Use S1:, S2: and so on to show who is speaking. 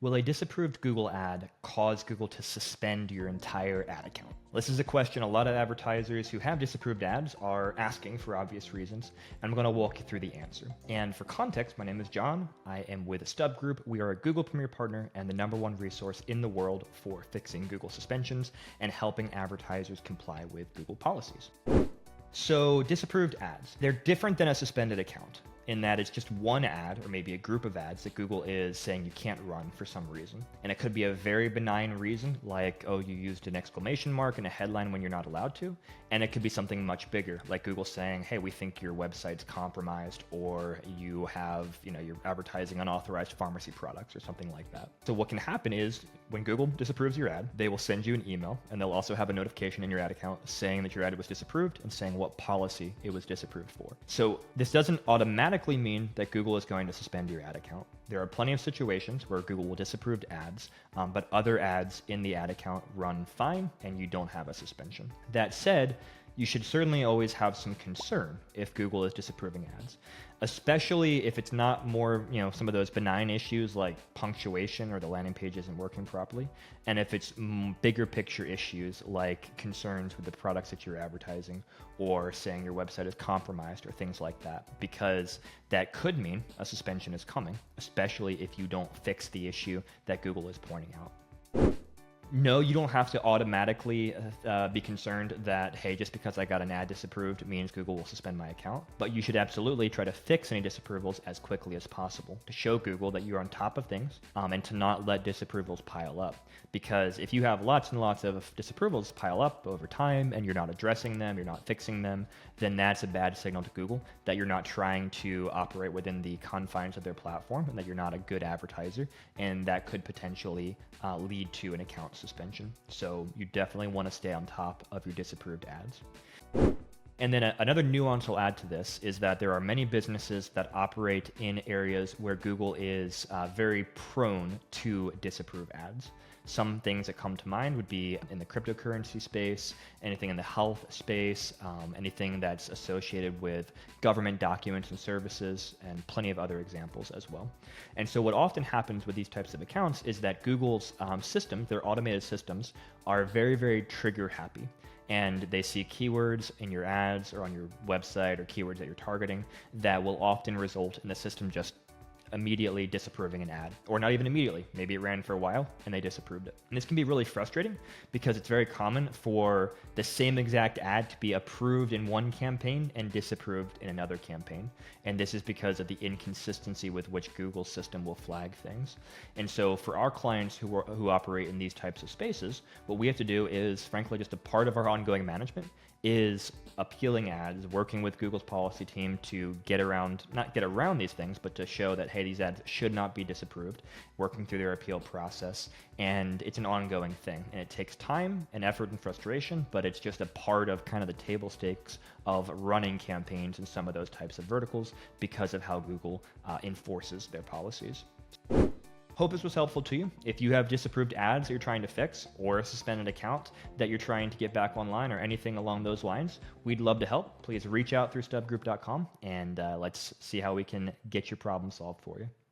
S1: Will a disapproved Google ad cause Google to suspend your entire ad account? This is a question a lot of advertisers who have disapproved ads are asking for obvious reasons, and I'm going to walk you through the answer. And for context, my name is John. I am with StubGroup. We are a Google Premier partner and the #1 resource in the world for fixing Google suspensions and helping advertisers comply with Google policies. So disapproved ads, they're different than a suspended account in that it's just one ad or maybe a group of ads that Google is saying you can't run for some reason. And it could be a very benign reason like, oh, you used an exclamation mark in a headline when you're not allowed to. And it could be something much bigger like Google saying, hey, we think your website's compromised or you have, you're advertising unauthorized pharmacy products or something like that. So what can happen is when Google disapproves your ad, they will send you an email and they'll also have a notification in your ad account saying that your ad was disapproved and saying what policy it was disapproved for. So this doesn't automatically mean that Google is going to suspend your ad account. There are plenty of situations where Google will disapprove ads, but other ads in the ad account run fine and you don't have a suspension. That said, you should certainly always have some concern if Google is disapproving ads, especially if it's not more, some of those benign issues like punctuation or the landing page isn't working properly. And if it's bigger picture issues like concerns with the products that you're advertising or saying your website is compromised or things like that, because that could mean a suspension is coming, especially if you don't fix the issue that Google is pointing out. No, you don't have to automatically be concerned that, hey, just because I got an ad disapproved means Google will suspend my account. But you should absolutely try to fix any disapprovals as quickly as possible to show Google that you're on top of things and to not let disapprovals pile up. Because if you have lots and lots of disapprovals pile up over time and you're not addressing them, you're not fixing them, then that's a bad signal to Google that you're not trying to operate within the confines of their platform and that you're not a good advertiser. And that could potentially lead to an account suspension. So you definitely want to stay on top of your disapproved ads. And then another nuance I'll add to this is that there are many businesses that operate in areas where Google is very prone to disapprove ads. Some things that come to mind would be in the cryptocurrency space, anything in the health space, anything that's associated with government documents and services, and plenty of other examples as well. And so what often happens with these types of accounts is that Google's systems, their automated systems, are very, very trigger happy. And they see keywords in your ads or on your website or keywords that you're targeting that will often result in the system just immediately disapproving an ad, or not even immediately. Maybe it ran for a while and they disapproved it. And this can be really frustrating because it's very common for the same exact ad to be approved in one campaign and disapproved in another campaign. And this is because of the inconsistency with which Google's system will flag things. And so for our clients who operate in these types of spaces, what we have to do is, frankly, just a part of our ongoing management is appealing ads, working with Google's policy team to not get around these things, but to show that, hey, these ads should not be disapproved, working through their appeal process. And it's an ongoing thing. And it takes time and effort and frustration, but it's just a part of kind of the table stakes of running campaigns in some of those types of verticals because of how Google enforces their policies. Hope this was helpful to you. If you have disapproved ads that you're trying to fix or a suspended account that you're trying to get back online or anything along those lines, we'd love to help. Please reach out through stubgroup.com and let's see how we can get your problem solved for you.